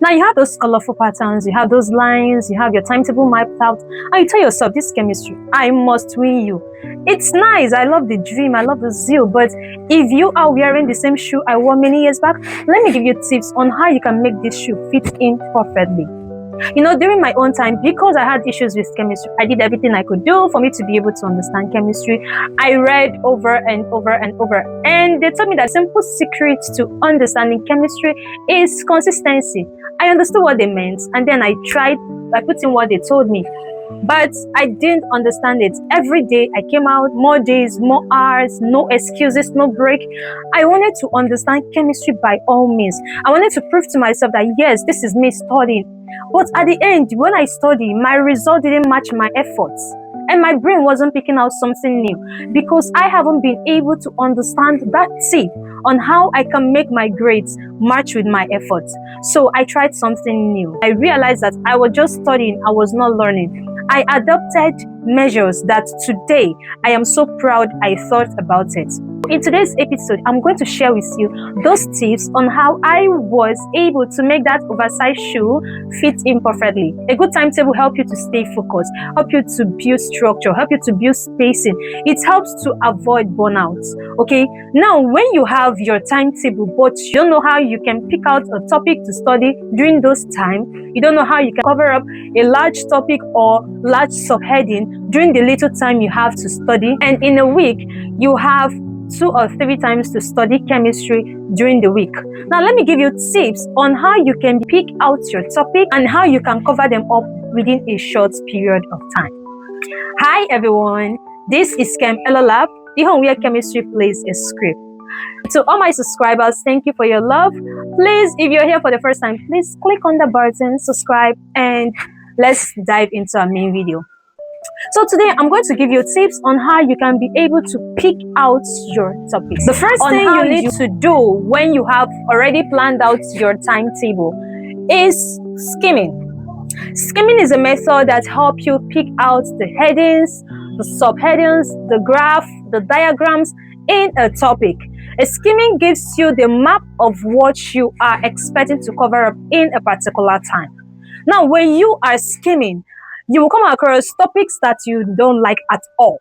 Now you have those colorful patterns, you have those lines, you have your timetable mapped out, and you tell yourself, this chemistry, I must win you. It's nice, I love the dream, I love the zeal, but if you are wearing the same shoe I wore many years back, let me give you tips on how you can make this shoe fit in perfectly. You know, during my own time, because I had issues with chemistry, I did everything I could do for me to be able to understand chemistry. I read over and over and over, and they told me that simple secret to understanding chemistry is consistency. I understood what they meant, and then I put in what they told me. But I didn't understand it. Every day I came out, more days, more hours, no excuses, no break. I wanted to understand chemistry by all means. I wanted to prove to myself that yes, this is me studying. But at the end, when I studied, my result didn't match my efforts. And my brain wasn't picking out something new because I haven't been able to understand that tip on how I can make my grades match with my efforts. So I tried something new. I realized that I was just studying, I was not learning. I adopted measures that today I am so proud I thought about it. In today's episode, I'm going to share with you those tips on how I was able to make that oversized shoe fit in perfectly. A good timetable helps you to stay focused, help you to build structure, help you to build spacing. It helps to avoid burnouts. Okay, now when you have your timetable but you don't know how you can pick out a topic to study during those time, you don't know how you can cover up a large topic or large subheading during the little time you have to study, and in a week you have 2 or 3 times to study chemistry during the week. Now let me give you tips on how you can pick out your topic and how you can cover them up within a short period of time. Hi everyone, this is Chem Lab, the home where chemistry plays a script. To all my subscribers, thank you for your love. Please, if you're here for the first time, please click on the button, subscribe, and let's dive into our main video. So today I'm going to give you tips on how you can be able to pick out your topics. The first thing you need to do when you have already planned out your timetable is skimming. Skimming is a method that helps you pick out the headings, the subheadings, the graph, the diagrams in a topic. A skimming gives you the map of what you are expecting to cover up in a particular time. Now, when you are skimming, you will come across topics that you don't like at all,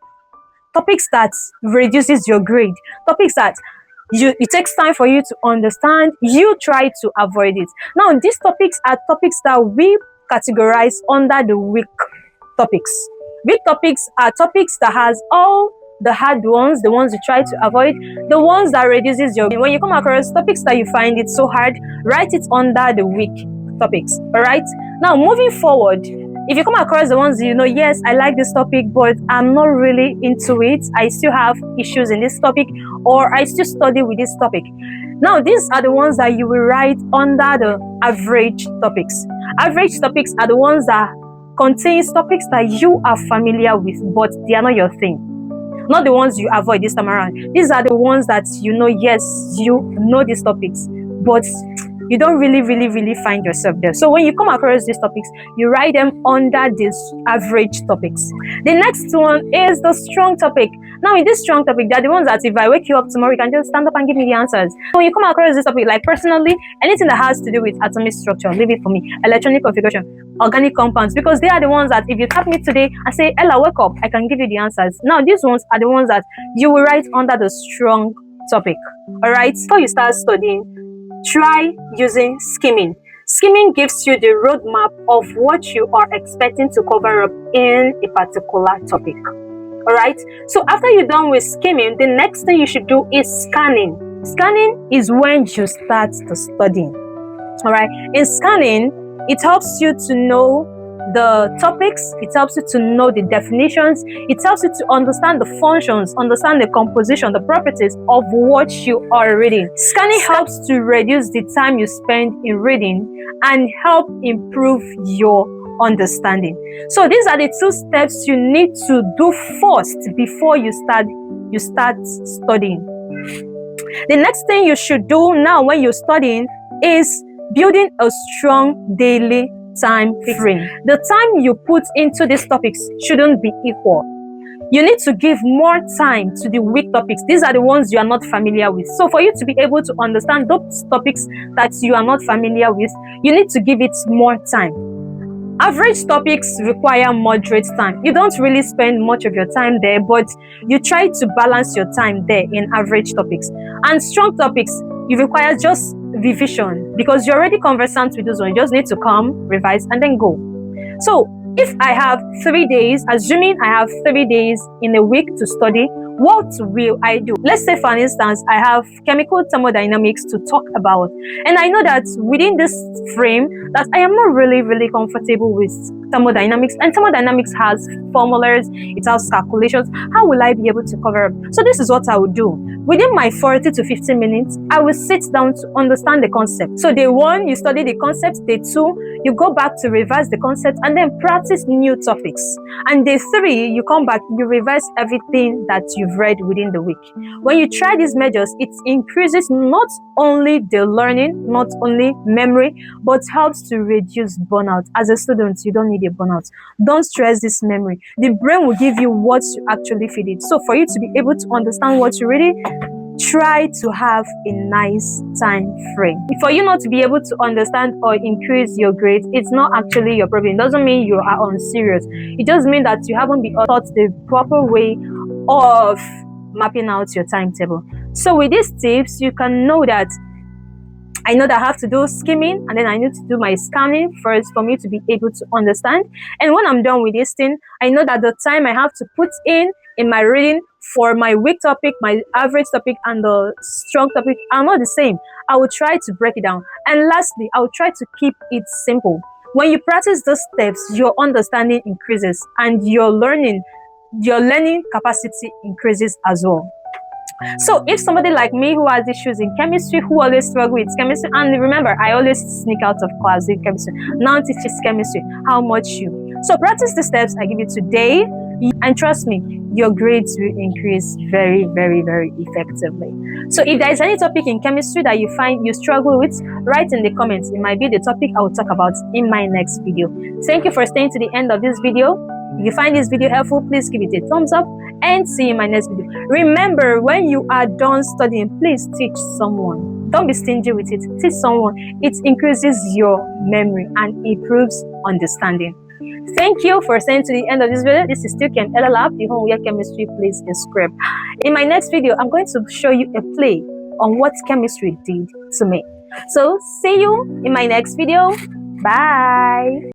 topics that reduces your grade, topics that it takes time for you to understand. You try to avoid it. Now, these topics are topics that we categorize under the weak topics. Weak topics are topics that has all the hard ones, the ones you try to avoid, the ones that reduces your grade. When you come across topics that you find it so hard, write it under the weak topics. All right, now moving forward, if you come across the ones you know, yes, I like this topic, but I'm not really into it, I still have issues in this topic, or I still study with this topic. Now, these are the ones that you will write under the average topics. Average topics are the ones that contains topics that you are familiar with, but they are not your thing. Not the ones you avoid this time around. These are the ones that you know, yes, you know these topics, but you don't really find yourself there. So when you come across these topics, you write them under these average topics. The next one is the strong topic. Now, in this strong topic, they're the ones that if I wake you up tomorrow, you can just stand up and give me the answers. When you come across this topic, like personally, anything that has to do with atomic structure, leave it for me. Electronic configuration, organic compounds, because they are the ones that if you tap me today and say, Ella, wake up, I can give you the answers. Now, these ones are the ones that you will write under the strong topic. All right, before you start studying, try using skimming. Skimming gives you the roadmap of what you are expecting to cover up in a particular topic. All right, so after you're done with skimming, the next thing you should do is scanning. Scanning is when you start to studying. All right, in scanning, it helps you to know the topics, it helps you to know the definitions, it helps you to understand the functions, understand the composition, the properties of what you are reading. Scanning helps to reduce the time you spend in reading and help improve your understanding. So these are the 2 steps you need to do first before you start studying. The next thing you should do now when you're studying is building a strong daily time frame. The time you put into these topics shouldn't be equal. You need to give more time to the weak topics. These are the ones you are not familiar with. So for you to be able to understand those topics that you are not familiar with, you need to give it more time. Average topics require moderate time. You don't really spend much of your time there, but you try to balance your time there in average topics. And strong topics, you require just revision because you're already conversant with those ones. You just need to come, revise, and then go. So if I have 3 days, assuming I have 3 days in a week to study, what will I do? Let's say, for instance, I have chemical thermodynamics to talk about, and I know that within this frame that I am not really comfortable with thermodynamics, and thermodynamics has formulas, it has calculations. How will I be able to cover up? So this is what I would do. Within my 40 to 50 minutes, I will sit down to understand the concept. So day 1, you study the concept. Day 2, you go back to revise the concept and then practice new topics. And day 3, you come back, you revise everything that you've read within the week. When you try these measures, it increases not only the learning, not only memory, but helps to reduce burnout. As a student, you don't need a burnout. Don't stress this memory. The brain will give you what you actually feed it. So for you to be able to understand what you really, try to have a nice time frame. For you not to be able to understand or increase your grades, it's not actually your problem. It doesn't mean you are unserious. It just means that you haven't been taught the proper way of mapping out your timetable. So with these tips, you can know that I know that I have to do skimming, and then I need to do my scanning first for me to be able to understand. And when I'm done with this thing, I know that the time I have to put in my reading for my weak topic, my average topic, and the strong topic are not the same. I will try to break it down. And lastly, I will try to keep it simple. When you practice those steps, your understanding increases and your learning capacity increases as well. So if somebody like me who has issues in chemistry, who always struggle with chemistry, and remember, I always sneak out of class in chemistry, now teaches chemistry, how much you? So practice the steps I give you today, and trust me, your grades will increase very effectively. So if there is any topic in chemistry that you find you struggle with, write in the comments. It might be the topic I will talk about in my next video. Thank you for staying to the end of this video. If you find this video helpful, please give it a thumbs up and see you in my next video. Remember, when you are done studying, please teach someone. Don't be stingy with it. Teach someone. It increases your memory and improves understanding. Thank you for staying to the end of this video. This is still Chem Lab, the home where chemistry plays a script. In my next video, I'm going to show you a play on what chemistry did to me. So see you in my next video. Bye.